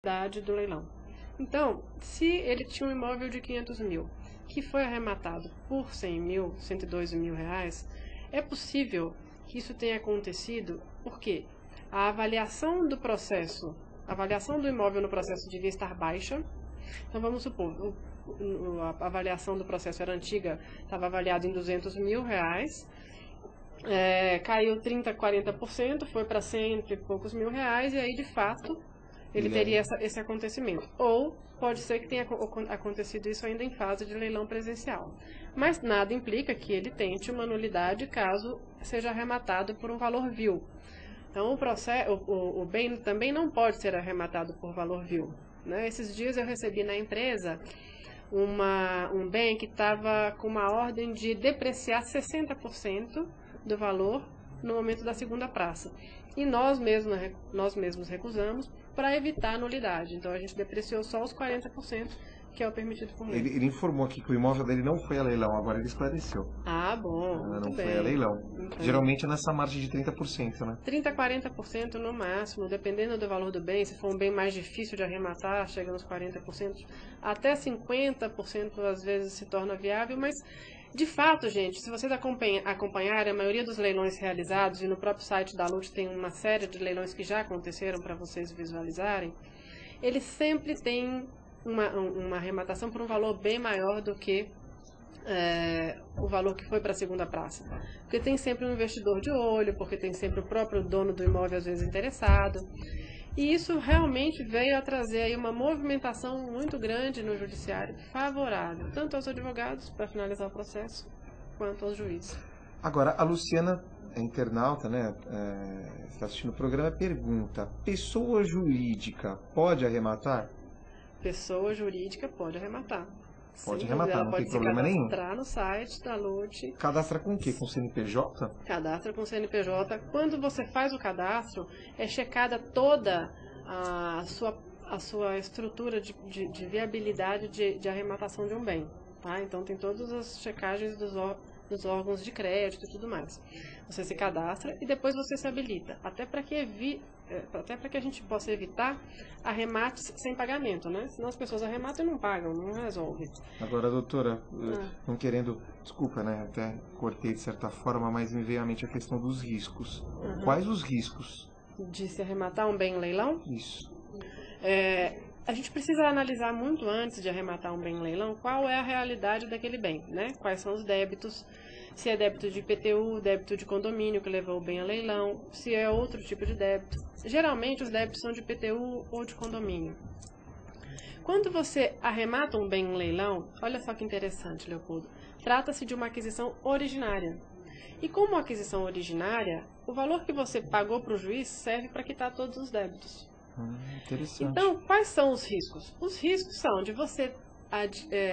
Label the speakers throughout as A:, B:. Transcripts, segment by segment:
A: idade do leilão. Então, se ele tinha um imóvel de 500 mil, que foi arrematado por 100 mil, 102 mil reais, é possível que isso tenha acontecido porque a avaliação do processo, a avaliação do imóvel no processo devia estar baixa. Então, vamos supor, a avaliação do processo era antiga, estava avaliado em 200 mil reais, caiu 30%, 40%, foi para 100 e poucos mil reais, e aí, de fato, ele teria esse acontecimento. Ou pode ser que tenha acontecido isso ainda em fase de leilão presencial. Mas nada implica que ele tente uma nulidade caso seja arrematado por um valor vil. Então, o bem também não pode ser arrematado por valor vil, né? Esses dias eu recebi na empresa um bem que estava com uma ordem de depreciar 60% do valor no momento da segunda praça. E nós mesmos recusamos para evitar a nulidade. Então a gente depreciou só os 40%, que é o permitido por lei.
B: Ele informou aqui que o imóvel dele não foi a leilão, agora ele esclareceu.
A: Ah, bom.
B: Não foi a leilão. Então, geralmente é nessa margem de 30%, né?
A: 30% a 40% no máximo, dependendo do valor do bem. Se for um bem mais difícil de arrematar, chega nos 40%. Até 50% às vezes se torna viável, mas de fato, gente, se vocês acompanharem a maioria dos leilões realizados, e no próprio site da LUT tem uma série de leilões que já aconteceram para vocês visualizarem, eles sempre têm uma arrematação por um valor bem maior do que o valor que foi para a segunda praça. Porque tem sempre um investidor de olho, porque tem sempre o próprio dono do imóvel às vezes interessado. E isso realmente veio a trazer aí uma movimentação muito grande no judiciário, favorável, tanto aos advogados para finalizar o processo, quanto aos juízes.
B: Agora, a Luciana, internauta, né, está assistindo o programa, pergunta: pessoa jurídica pode arrematar?
A: Pessoa jurídica pode arrematar.
B: Pode arrematar, não tem problema nenhum.
A: Pode se cadastrar no site da LUT.
B: Cadastra com o quê? Com CNPJ?
A: Cadastra com CNPJ. Quando você faz o cadastro, é checada toda a sua estrutura de viabilidade de arrematação de um bem. Tá? Então tem todas as checagens dos órgãos de crédito e tudo mais. Você se cadastra e depois você se habilita. Até para que a gente possa evitar arremates sem pagamento, né? Senão as pessoas arrematam e não pagam, não resolve.
B: Agora, doutora, não querendo, desculpa, né? Até cortei de certa forma, mas me veio à mente a questão dos riscos. Quais os riscos?
A: De se arrematar um bem em leilão?
B: Isso.
A: A gente precisa analisar muito antes de arrematar um bem em leilão qual é a realidade daquele bem, né? Quais são os débitos, se é débito de IPTU, débito de condomínio que levou o bem a leilão, se é outro tipo de débito. Geralmente os débitos são de IPTU ou de condomínio. Quando você arremata um bem em leilão, olha só que interessante, Leopoldo, trata-se de uma aquisição originária. E como aquisição originária, o valor que você pagou para o juiz serve para quitar todos os débitos.
B: Interessante.
A: Então, quais são os riscos? Os riscos são de você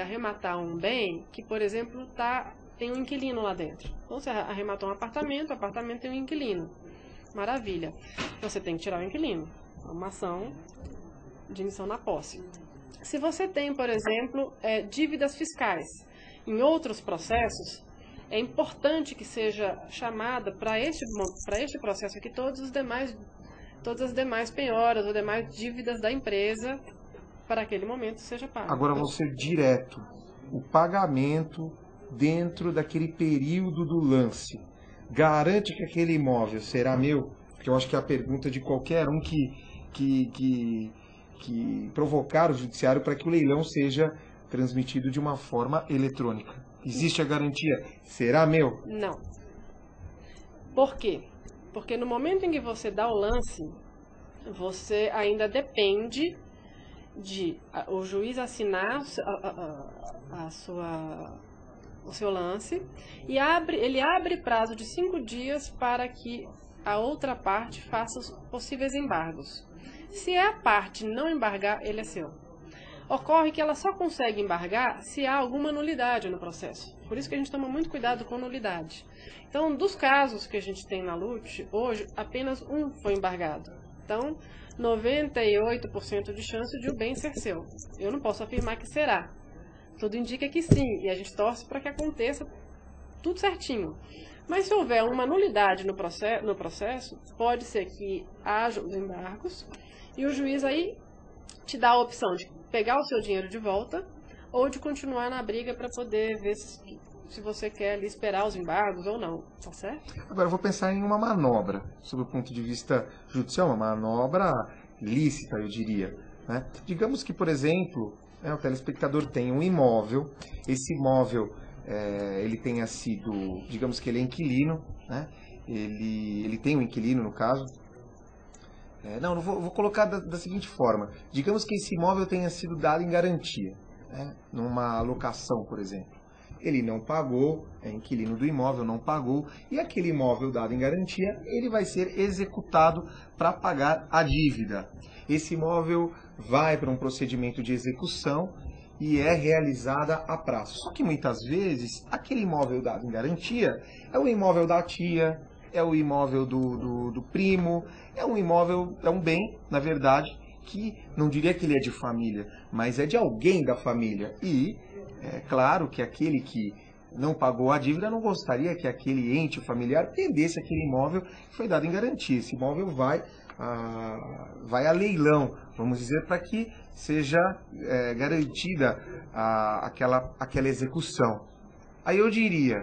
A: arrematar um bem que, por exemplo, tem um inquilino lá dentro. Então, você arrematou um apartamento, o apartamento tem um inquilino. Maravilha. Você tem que tirar o inquilino. É uma ação de emissão na posse. Se você tem, por exemplo, dívidas fiscais em outros processos, é importante que seja chamada para este processo aqui todas as demais penhoras ou demais dívidas da empresa para aquele momento seja pago.
B: Agora vou ser direto. O pagamento dentro daquele período do lance garante que aquele imóvel será meu? Porque eu acho que é a pergunta de qualquer um que provocar o judiciário para que o leilão seja transmitido de uma forma eletrônica. Existe a garantia? Será meu?
A: Não. Por quê? Porque no momento em que você dá o lance, você ainda depende de o juiz assinar o seu lance e ele abre prazo de 5 dias para que a outra parte faça os possíveis embargos. Se a parte não embargar, ele é seu. Ocorre que ela só consegue embargar se há alguma nulidade no processo. Por isso que a gente toma muito cuidado com nulidade. Então, dos casos que a gente tem na LUT, hoje, apenas um foi embargado. Então, 98% de chance de o bem ser seu. Eu não posso afirmar que será. Tudo indica que sim, e a gente torce para que aconteça tudo certinho. Mas se houver uma nulidade no processo, pode ser que haja os embargos, e o juiz aí te dá a opção de pegar o seu dinheiro de volta ou de continuar na briga para poder ver se você quer ali esperar os embargos ou não, tá certo?
B: Agora eu vou pensar em uma manobra, sob o ponto de vista judicial, uma manobra lícita, eu diria, né? Digamos que, por exemplo, o telespectador tem um imóvel, esse imóvel ele tenha sido, digamos que ele é inquilino, né? Ele tem um inquilino no caso. Eu vou colocar da seguinte forma, digamos que esse imóvel tenha sido dado em garantia, né? Numa locação, por exemplo. Ele não pagou, é inquilino do imóvel, não pagou, e aquele imóvel dado em garantia, ele vai ser executado para pagar a dívida. Esse imóvel vai para um procedimento de execução e é realizada a prazo. Só que muitas vezes, aquele imóvel dado em garantia é o imóvel da tia, é o imóvel do primo, é um imóvel, é um bem, na verdade, que não diria que ele é de família, mas é de alguém da família. E é claro que aquele que não pagou a dívida não gostaria que aquele ente familiar perdesse aquele imóvel que foi dado em garantia. Esse imóvel vai a leilão, vamos dizer, para que seja garantida aquela execução. Aí eu diria,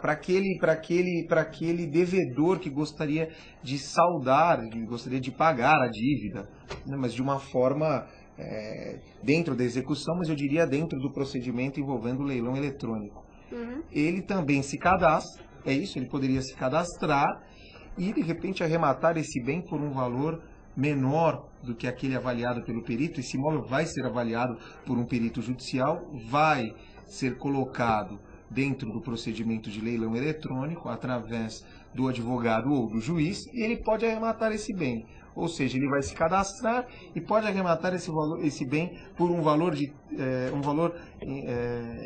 B: para aquele devedor que gostaria de saldar, que gostaria de pagar a dívida, né, mas de uma forma dentro da execução, mas eu diria dentro do procedimento envolvendo o leilão eletrônico.
A: Uhum.
B: Ele também se cadastra, ele poderia se cadastrar e de repente arrematar esse bem por um valor menor do que aquele avaliado pelo perito. Esse imóvel vai ser avaliado por um perito judicial, vai ser colocado dentro do procedimento de leilão eletrônico através do advogado ou do juiz e ele pode arrematar esse bem. Ou seja, ele vai se cadastrar e pode arrematar esse bem por um valor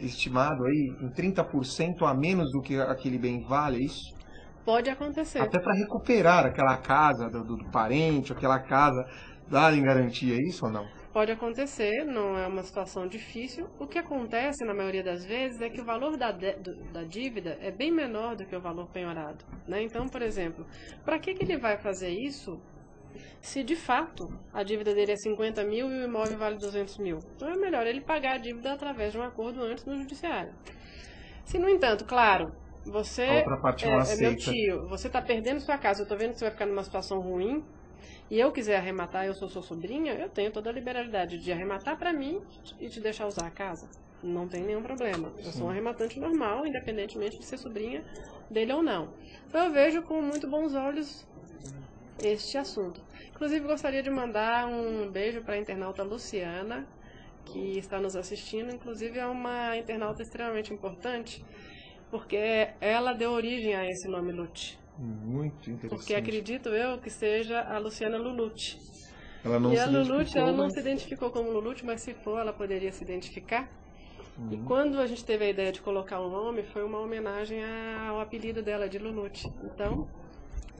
B: estimado aí em 30% a menos do que aquele bem vale, é isso?
A: Pode acontecer.
B: Até para recuperar aquela casa do parente, aquela casa dada em garantia, é isso ou não?
A: Pode acontecer, não é uma situação difícil. O que acontece, na maioria das vezes, é que o valor da dívida é bem menor do que o valor penhorado, né? Então, por exemplo, para que ele vai fazer isso se de fato a dívida dele é 50 mil e o imóvel vale 200 mil? Então é melhor ele pagar a dívida através de um acordo antes no judiciário. Se, no entanto, claro, você é meu tio, você está perdendo sua casa, eu estou vendo que você vai ficar numa situação ruim, e eu quiser arrematar, eu sou sua sobrinha, eu tenho toda a liberalidade de arrematar para mim e te deixar usar a casa. Não tem nenhum problema. Eu sou um arrematante normal, independentemente de ser sobrinha dele ou não. Então eu vejo com muito bons olhos este assunto. Inclusive, gostaria de mandar um beijo para a internauta Luciana, que está nos assistindo. Inclusive, é uma internauta extremamente importante, porque ela deu origem a esse nome Lute.
B: Muito interessante.
A: Porque acredito eu que seja a Luciana Lulute.
B: Ela não
A: se identificou como Lulute, mas se for, ela poderia se identificar. E quando a gente teve a ideia de colocar um nome, foi uma homenagem ao apelido dela de Lulute. Então,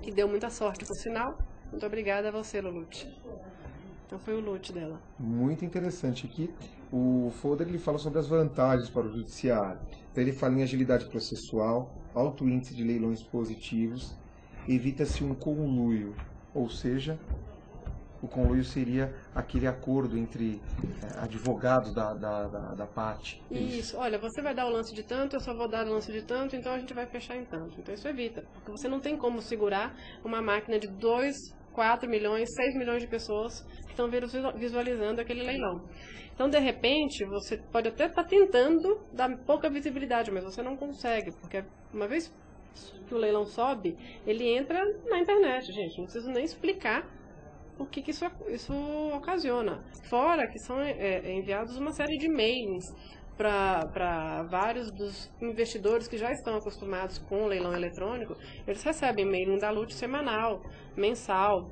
A: que deu muita sorte, por sinal. Muito obrigada a você, Lulute. Então foi o Lute dela.
B: Muito interessante. Aqui o folder ele fala sobre as vantagens para o judiciário. Então, ele fala em agilidade processual, alto índice de leilões positivos, evita-se um conluio, ou seja, o conluio seria aquele acordo entre advogados da parte.
A: Isso, olha, você vai dar o lance de tanto, eu só vou dar o lance de tanto, então a gente vai fechar em tanto. Então isso evita, porque você não tem como segurar uma máquina de 2, 4 milhões, 6 milhões de pessoas que estão visualizando aquele leilão. Então, de repente, você pode até estar tentando dar pouca visibilidade, mas você não consegue, porque uma vez que o leilão sobe, ele entra na internet, gente. Não preciso nem explicar o que isso ocasiona. Fora que são enviados uma série de mailings para vários dos investidores que já estão acostumados com o leilão eletrônico. Eles recebem mailing da Lute semanal, mensal.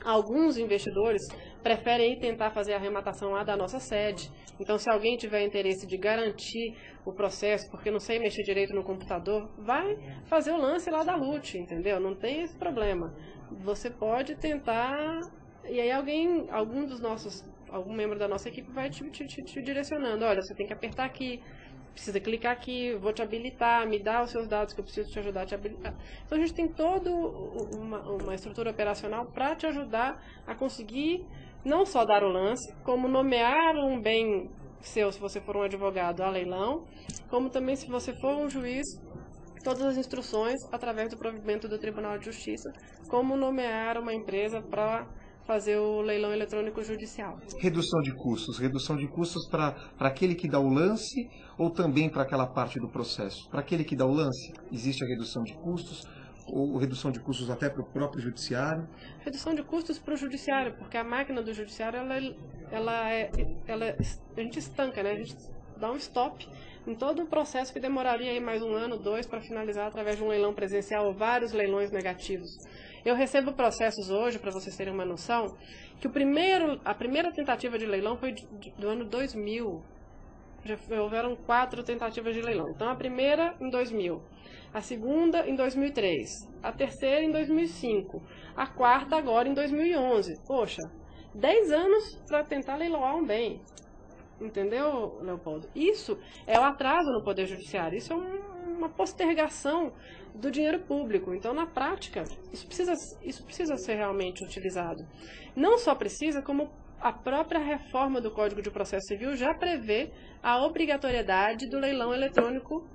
A: Alguns investidores preferem tentar fazer a arrematação lá da nossa sede. Então, se alguém tiver interesse de garantir o processo, porque não sei mexer direito no computador, vai fazer o lance lá da Lute, entendeu? Não tem esse problema. Você pode tentar, e aí algum membro da nossa equipe vai te direcionando. Olha, você tem que apertar aqui, precisa clicar aqui, vou te habilitar, me dá os seus dados que eu preciso te ajudar a te habilitar. Então a gente tem toda uma estrutura operacional para te ajudar a conseguir não só dar o lance, como nomear um bem seu, se você for um advogado, a leilão, como também, se você for um juiz, todas as instruções através do provimento do Tribunal de Justiça, como nomear uma empresa para fazer o leilão eletrônico judicial.
B: Redução de custos para aquele que dá o lance ou também para aquela parte do processo? Para aquele que dá o lance, existe a redução de custos ou redução de custos até para o próprio judiciário?
A: Redução de custos para o judiciário, porque a máquina do judiciário, a gente estanca, né? A gente dá um stop em todo o processo que demoraria aí mais 1 ano, 2, para finalizar através de um leilão presencial ou vários leilões negativos. Eu recebo processos hoje, para vocês terem uma noção, que a primeira tentativa de leilão foi do ano 2000. Já houveram 4 tentativas de leilão. Então, a primeira em 2000, a segunda em 2003, a terceira em 2005, a quarta agora em 2011. Poxa, 10 anos para tentar leiloar um bem. Entendeu, Leopoldo? Isso é o atraso no Poder Judiciário. Isso é uma postergação do dinheiro público. Então, na prática, isso precisa ser realmente utilizado. Não só precisa, como a própria reforma do Código de Processo Civil já prevê a obrigatoriedade do leilão eletrônico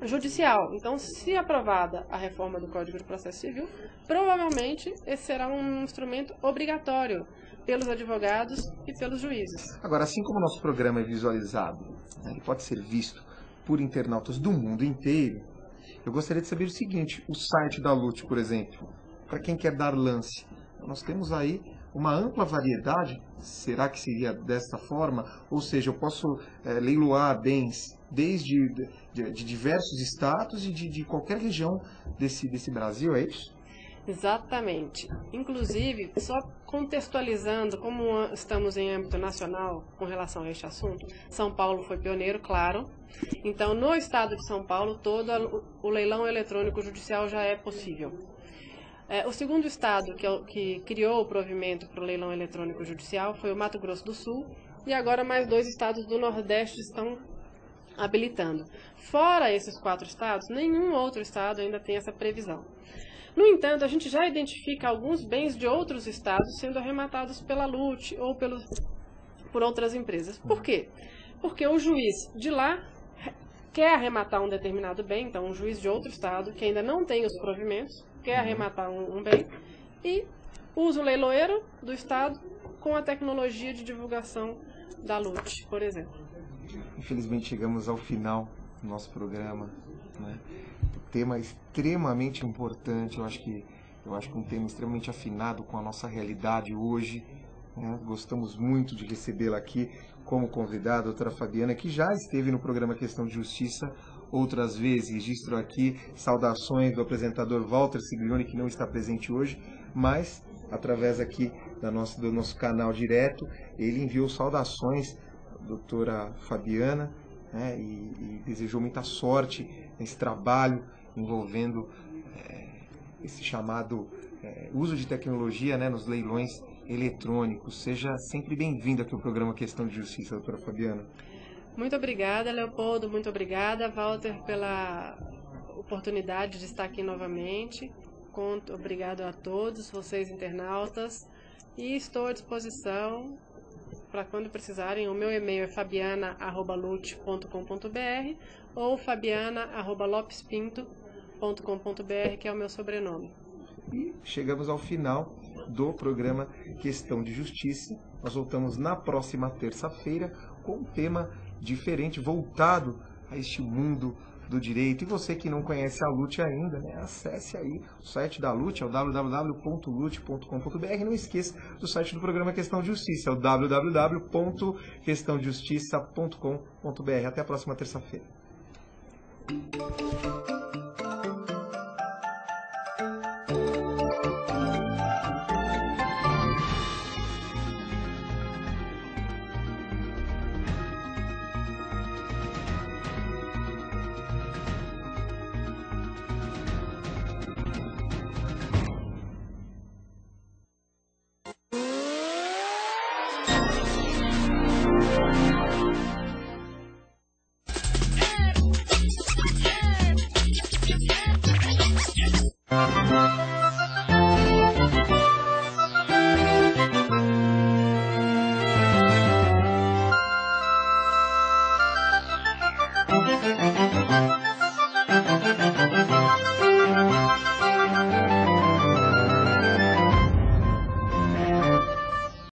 A: judicial. Então, se aprovada a reforma do Código de Processo Civil, provavelmente esse será um instrumento obrigatório pelos advogados e pelos juízes.
B: Agora, assim como o nosso programa é visualizado, né, ele pode ser visto por internautas do mundo inteiro, eu gostaria de saber o seguinte: o site da LUT, por exemplo, para quem quer dar lance, nós temos aí uma ampla variedade. Será que seria dessa forma? Ou seja, eu posso leiloar bens desde de diversos estados e de qualquer região desse Brasil, é isso?
A: Exatamente. Inclusive, só contextualizando como estamos em âmbito nacional com relação a este assunto, São Paulo foi pioneiro, claro. Então, no estado de São Paulo, todo o leilão eletrônico judicial já é possível. O segundo estado que criou o provimento para o leilão eletrônico judicial foi o Mato Grosso do Sul, e agora mais 2 estados do Nordeste estão habilitando. Fora esses 4 estados, nenhum outro estado ainda tem essa previsão. No entanto, a gente já identifica alguns bens de outros estados sendo arrematados pela LUT ou por outras empresas. Por quê? Porque o juiz de lá quer arrematar um determinado bem, então um juiz de outro estado que ainda não tem os provimentos, quer arrematar um bem e usa o leiloeiro do estado com a tecnologia de divulgação da LUT, por exemplo.
B: Infelizmente chegamos ao final do nosso programa, né? Tema extremamente importante, eu acho que um tema extremamente afinado com a nossa realidade hoje, né? Gostamos muito de recebê-la aqui como convidada, a doutora Fabiana, que já esteve no programa Questão de Justiça outras vezes. Registro aqui saudações do apresentador Walter Siglioni, que não está presente hoje, mas através aqui do nosso canal direto, ele enviou saudações à doutora Fabiana, né? E desejou muita sorte nesse trabalho envolvendo esse chamado uso de tecnologia, né, nos leilões eletrônicos. Seja sempre bem-vindo aqui ao programa Questão de Justiça, doutora Fabiana.
A: Muito obrigada, Leopoldo. Muito obrigada, Walter, pela oportunidade de estar aqui novamente. Obrigado a todos vocês, internautas. E estou à disposição para quando precisarem. O meu e-mail é fabiana@lut.com.br ou fabiana@lopespinto.com.br, que é o meu sobrenome.
B: E chegamos ao final do programa Questão de Justiça. Nós voltamos na próxima terça-feira com um tema diferente, voltado a este mundo do direito. E você que não conhece a LUT ainda, né, acesse aí o site da LUT, é o www.lut.com.br. Não esqueça do site do programa Questão de Justiça, é o www.questãodejustiça.com.br. Até a próxima terça-feira.